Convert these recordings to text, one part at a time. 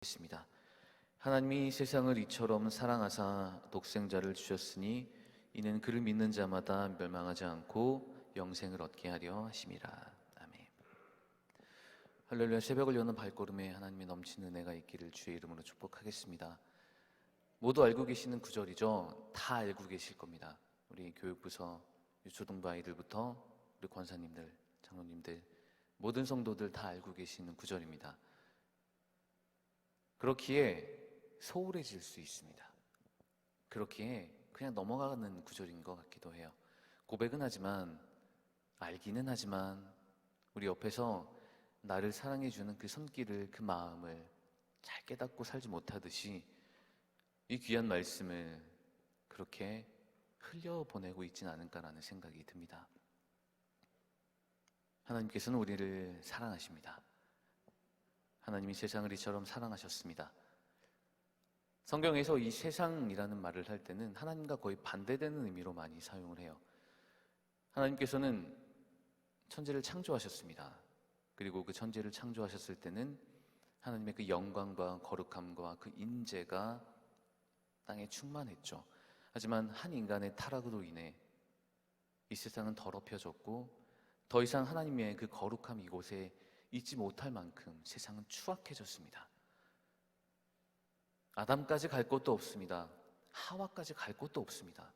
있습니다. 하나님이 세상을 이처럼 사랑하사 독생자를 주셨으니 이는 그를 믿는 자마다 멸망하지 않고 영생을 얻게 하려 하심이라. 아멘. 할렐루야. 새벽을 여는 발걸음에 하나님의 넘치는 은혜가 있기를 주의 이름으로 축복하겠습니다. 모두 알고 계시는 구절이죠. 다 알고 계실 겁니다. 우리 교육부서 유초등부 아이들부터 우리 권사님들, 장로님들, 모든 성도들 다 알고 계시는 구절입니다. 그렇기에 소홀해질 수 있습니다. 그렇기에 그냥 넘어가는 구절인 것 같기도 해요. 고백은 하지만, 알기는 하지만 우리 옆에서 나를 사랑해주는 그 손길을, 그 마음을 잘 깨닫고 살지 못하듯이 이 귀한 말씀을 그렇게 흘려보내고 있진 않을까라는 생각이 듭니다. 하나님께서는 우리를 사랑하십니다. 하나님이 세상을 이처럼 사랑하셨습니다. 성경에서 이 세상이라는 말을 할 때는 하나님과 거의 반대되는 의미로 많이 사용을 해요. 하나님께서는 천지를 창조하셨습니다. 그리고 그 천지를 창조하셨을 때는 하나님의 그 영광과 거룩함과 그 인재가 땅에 충만했죠. 하지만 한 인간의 타락으로 인해 이 세상은 더럽혀졌고 더 이상 하나님의 그 거룩함 이곳에 잊지 못할 만큼 세상은 추악해졌습니다. 아담까지 갈 곳도 없습니다. 하와까지 갈 곳도 없습니다.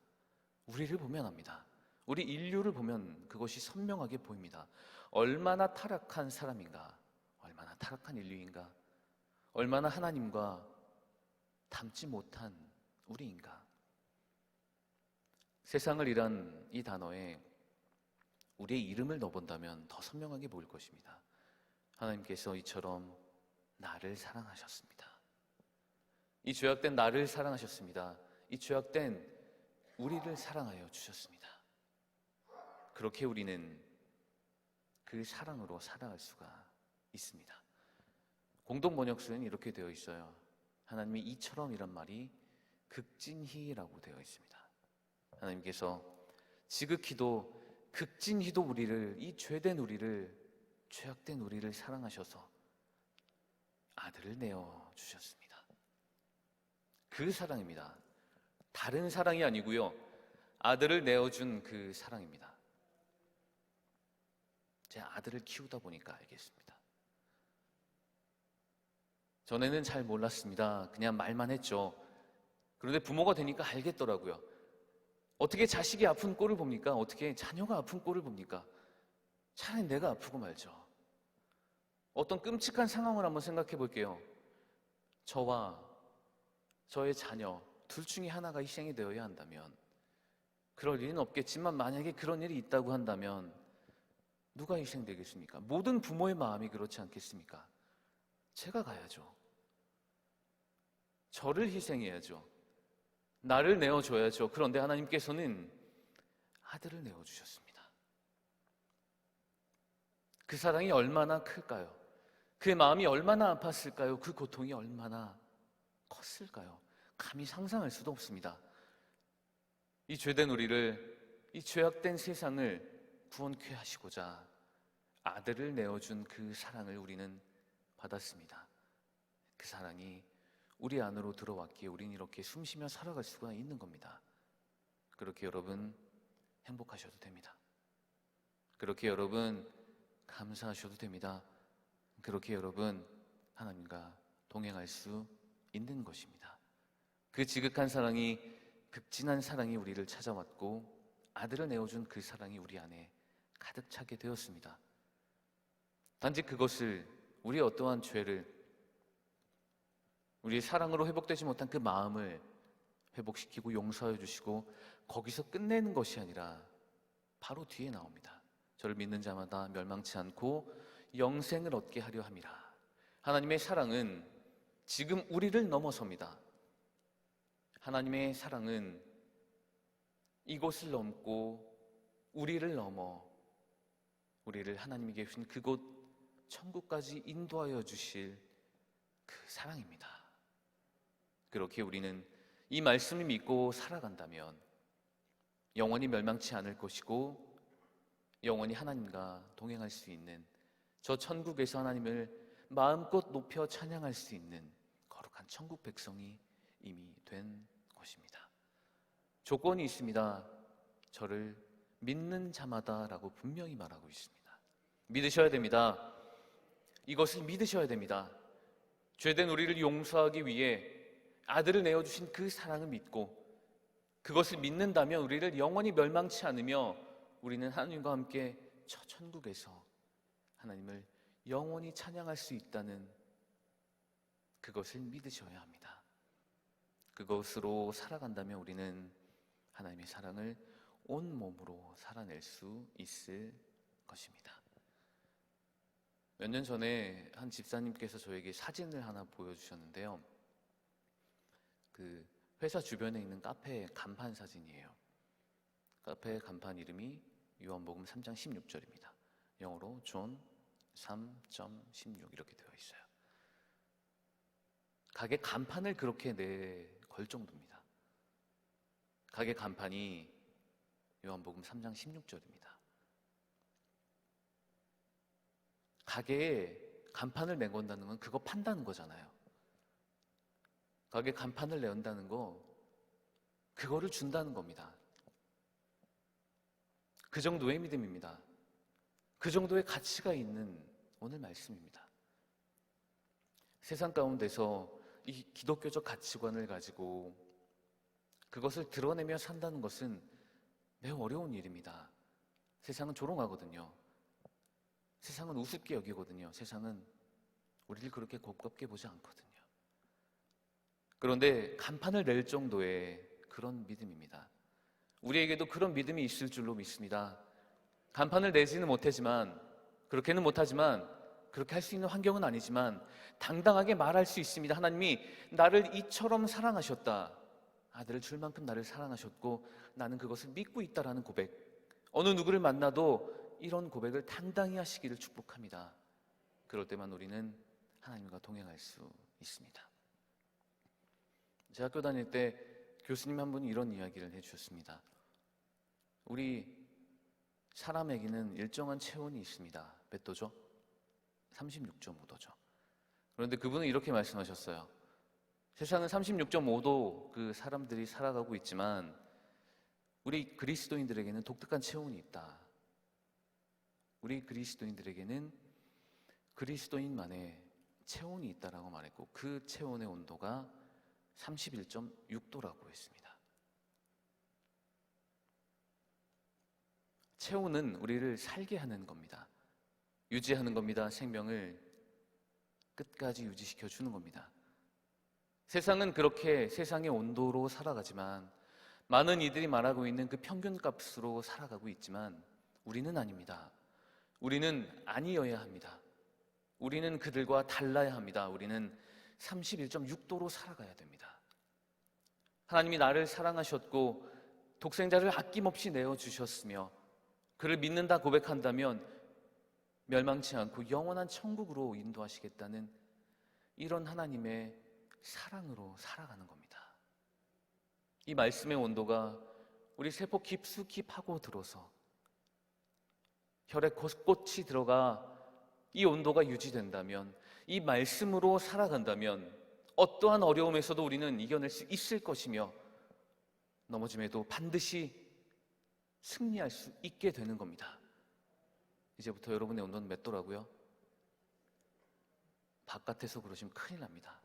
우리를 보면 압니다. 우리 인류를 보면 그것이 선명하게 보입니다. 얼마나 타락한 사람인가, 얼마나 타락한 인류인가, 얼마나 하나님과 닮지 못한 우리인가. 세상을이란 이 단어에 우리의 이름을 넣어본다면 더 선명하게 보일 것입니다. 하나님께서 이처럼 나를 사랑하셨습니다. 이 죄악된 나를 사랑하셨습니다. 이 죄악된 우리를 사랑하여 주셨습니다. 그렇게 우리는 그 사랑으로 살아갈 수가 있습니다. 공동 번역서에는 이렇게 되어 있어요. 하나님이 이처럼이란 말이 극진히라고 되어 있습니다. 하나님께서 지극히도 극진히도 우리를, 이 죄된 우리를, 죄악된 우리를 사랑하셔서 아들을 내어주셨습니다. 그 사랑입니다. 다른 사랑이 아니고요. 아들을 내어준 그 사랑입니다. 제 아들을 키우다 보니까 알겠습니다. 전에는 잘 몰랐습니다. 그냥 말만 했죠. 그런데 부모가 되니까 알겠더라고요. 어떻게 자식이 아픈 꼴을 봅니까? 어떻게 자녀가 아픈 꼴을 봅니까? 차라리 내가 아프고 말죠. 어떤 끔찍한 상황을 한번 생각해 볼게요. 저와 저의 자녀 둘 중에 하나가 희생이 되어야 한다면, 그럴 일은 없겠지만 만약에 그런 일이 있다고 한다면 누가 희생되겠습니까? 모든 부모의 마음이 그렇지 않겠습니까? 제가 가야죠. 저를 희생해야죠. 나를 내어줘야죠. 그런데 하나님께서는 아들을 내어주셨습니다. 그 사랑이 얼마나 클까요? 그의 마음이 얼마나 아팠을까요? 그 고통이 얼마나 컸을까요? 감히 상상할 수도 없습니다. 이 죄된 우리를, 이 죄악된 세상을 구원케 하시고자 아들을 내어준 그 사랑을 우리는 받았습니다. 그 사랑이 우리 안으로 들어왔기에 우리는 이렇게 숨쉬며 살아갈 수가 있는 겁니다. 그렇게 여러분 행복하셔도 됩니다. 그렇게 여러분 감사하셔도 됩니다. 그렇게 여러분 하나님과 동행할 수 있는 것입니다. 그 지극한 사랑이, 극진한 사랑이 우리를 찾아왔고 아들을 내어준 그 사랑이 우리 안에 가득 차게 되었습니다. 단지 그것을, 우리의 어떠한 죄를, 우리의 사랑으로 회복되지 못한 그 마음을 회복시키고 용서해 주시고 거기서 끝내는 것이 아니라 바로 뒤에 나옵니다. 저를 믿는 자마다 멸망치 않고 영생을 얻게 하려 함이라. 하나님의 사랑은 지금 우리를 넘어섭니다. 하나님의 사랑은 이곳을 넘고 우리를 넘어 우리를 하나님이 계신 그곳 천국까지 인도하여 주실 그 사랑입니다. 그렇게 우리는 이 말씀을 믿고 살아간다면 영원히 멸망치 않을 것이고 영원히 하나님과 동행할 수 있는, 저 천국에서 하나님을 마음껏 높여 찬양할 수 있는 천국 백성이 이미 된 것입니다. 조건이 있습니다. 저를 믿는 자마다라고 분명히 말하고 있습니다. 믿으셔야 됩니다. 이것을 믿으셔야 됩니다. 죄된 우리를 용서하기 위해 아들을 내어주신 그 사랑을 믿고 그것을 믿는다면 우리를 영원히 멸망치 않으며 우리는 하나님과 함께 저 천국에서 하나님을 영원히 찬양할 수 있다는 그것을 믿으셔야 합니다. 그것으로 살아간다면 우리는 하나님의 사랑을 온몸으로 살아낼 수 있을 것입니다. 몇 년 전에 한 집사님께서 저에게 사진을 하나 보여주셨는데요. 그 회사 주변에 있는 카페 간판 사진이에요. 카페 간판 이름이 요한복음 3장 16절입니다. 영어로 존 3.16 이렇게 되어 있어요. 가게 간판을 그렇게 내걸 정도입니다. 가게 간판이 요한복음 3장 16절입니다. 가게에 간판을 내건다는 건 그거 판다는 거잖아요. 가게 간판을 내온다는 거 그거를 준다는 겁니다. 그 정도의 믿음입니다. 그 정도의 가치가 있는 오늘 말씀입니다. 세상 가운데서 이 기독교적 가치관을 가지고 그것을 드러내며 산다는 것은 매우 어려운 일입니다. 세상은 조롱하거든요. 세상은 우습게 여기거든요. 세상은 우리를 그렇게 곱겁게 보지 않거든요. 그런데 간판을 낼 정도의 그런 믿음입니다. 우리에게도 그런 믿음이 있을 줄로 믿습니다. 간판을 내지는 못하지만, 그렇게는 못하지만, 그렇게 할 수 있는 환경은 아니지만 당당하게 말할 수 있습니다. 하나님이 나를 이처럼 사랑하셨다. 아들을 줄 만큼 나를 사랑하셨고 나는 그것을 믿고 있다라는 고백. 어느 누구를 만나도 이런 고백을 당당히 하시기를 축복합니다. 그럴 때만 우리는 하나님과 동행할 수 있습니다. 제 학교 다닐 때 교수님 한 분이 이런 이야기를 해주셨습니다. 우리 사람에게는 일정한 체온이 있습니다. 몇 도죠? 36.5도죠. 그런데 그분은 이렇게 말씀하셨어요. 세상은 36.5도 그 사람들이 살아가고 있지만 우리 그리스도인들에게는 독특한 체온이 있다. 우리 그리스도인들에게는 그리스도인만의 체온이 있다라고 말했고 그 체온의 온도가 31.6도라고 했습니다. 체온은 우리를 살게 하는 겁니다. 유지하는 겁니다. 생명을 끝까지 유지시켜 주는 겁니다. 세상은 그렇게 세상의 온도로 살아가지만 많은 이들이 말하고 있는 그 평균값으로 살아가고 있지만 우리는 아닙니다. 우리는 아니어야 합니다. 우리는 그들과 달라야 합니다. 우리는 31.6도로 살아가야 됩니다. 하나님이 나를 사랑하셨고 독생자를 아낌없이 내어주셨으며 그를 믿는다 고백한다면 멸망치 않고 영원한 천국으로 인도하시겠다는 이런 하나님의 사랑으로 살아가는 겁니다. 이 말씀의 온도가 우리 세포 깊숙이 파고들어서 혈에 곳곳이 들어가 이 온도가 유지된다면 이 말씀으로 살아간다면 어떠한 어려움에서도 우리는 이겨낼 수 있을 것이며 넘어짐에도 반드시 승리할 수 있게 되는 겁니다. 이제부터 여러분의 온도는 몇 도라고요? 바깥에서 그러시면 큰일 납니다.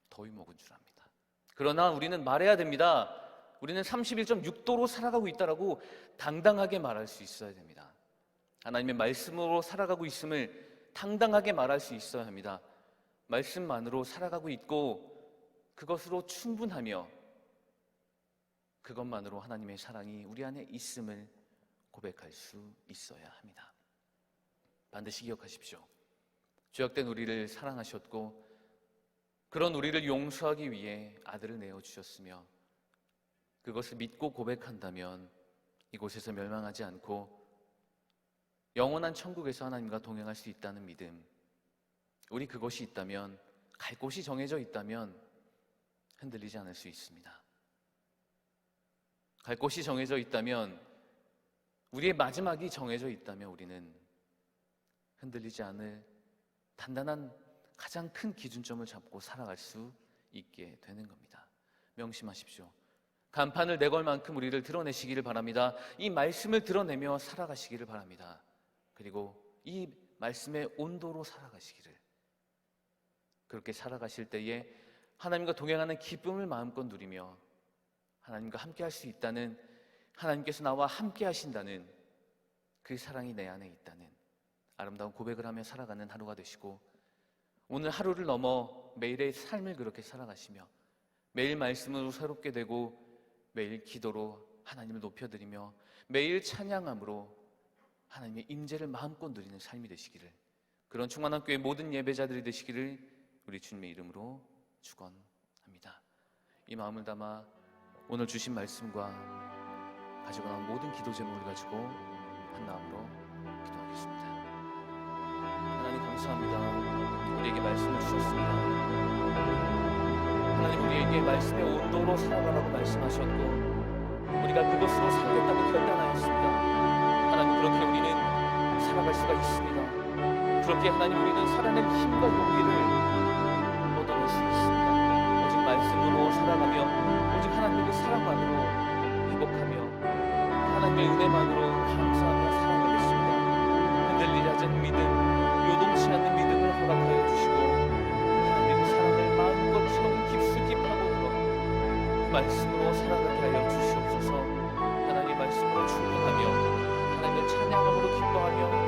더위 먹은 줄 압니다. 그러나 우리는 말해야 됩니다. 우리는 31.6도로 살아가고 있다라고 당당하게 말할 수 있어야 됩니다. 하나님의 말씀으로 살아가고 있음을 당당하게 말할 수 있어야 합니다. 말씀만으로 살아가고 있고 그것으로 충분하며 그것만으로 하나님의 사랑이 우리 안에 있음을 고백할 수 있어야 합니다. 반드시 기억하십시오. 죄악된 우리를 사랑하셨고 그런 우리를 용서하기 위해 아들을 내어주셨으며 그것을 믿고 고백한다면 이곳에서 멸망하지 않고 영원한 천국에서 하나님과 동행할 수 있다는 믿음, 우리 그것이 있다면, 갈 곳이 정해져 있다면 흔들리지 않을 수 있습니다. 갈 곳이 정해져 있다면, 우리의 마지막이 정해져 있다면 우리는 흔들리지 않을 단단한 가장 큰 기준점을 잡고 살아갈 수 있게 되는 겁니다. 명심하십시오. 간판을 내걸 만큼 우리를 드러내시기를 바랍니다. 이 말씀을 드러내며 살아가시기를 바랍니다. 그리고 이 말씀의 온도로 살아가시기를. 그렇게 살아가실 때에 하나님과 동행하는 기쁨을 마음껏 누리며 하나님과 함께 할 수 있다는, 하나님께서 나와 함께 하신다는 그 사랑이 내 안에 있다는 아름다운 고백을 하며 살아가는 하루가 되시고, 오늘 하루를 넘어 매일의 삶을 그렇게 살아가시며 매일 말씀으로 새롭게 되고 매일 기도로 하나님을 높여드리며 매일 찬양함으로 하나님의 임재를 마음껏 누리는 삶이 되시기를, 그런 충만한 교회 모든 예배자들이 되시기를 우리 주님의 이름으로 축원합니다. 이 마음을 담아 오늘 주신 말씀과 가지고 나온 모든 기도 제목을 가지고 한 마음으로 기도하겠습니다. 하나님 감사합니다. 우리에게 말씀을 주셨습니다. 하나님, 우리에게 말씀의 온도로 살아가라고 말씀하셨고 우리가 그것으로 살겠다고 결단하였습니다. 하나님, 그렇게 우리는 살아갈 수가 있습니다. 그렇게 하나님, 우리는 살아낼 힘과 용기를 얻어낼 수 있습니다. 오직 말씀으로 살아가며 오직 하나님의 사랑만으로 회복하며 하나님의 은혜만으로 감사하며 살아가겠습니다. 흔들리지 않는 믿음, 요동치 않는 믿음을 허락하여 주시고 하나님의 사랑을 마음껏 형 깊숙이 파고들어 그 말씀으로 살아가게 하여 주시옵소서. 하나님의 말씀으로 충분하며 하나님의 찬양함으로 기뻐하며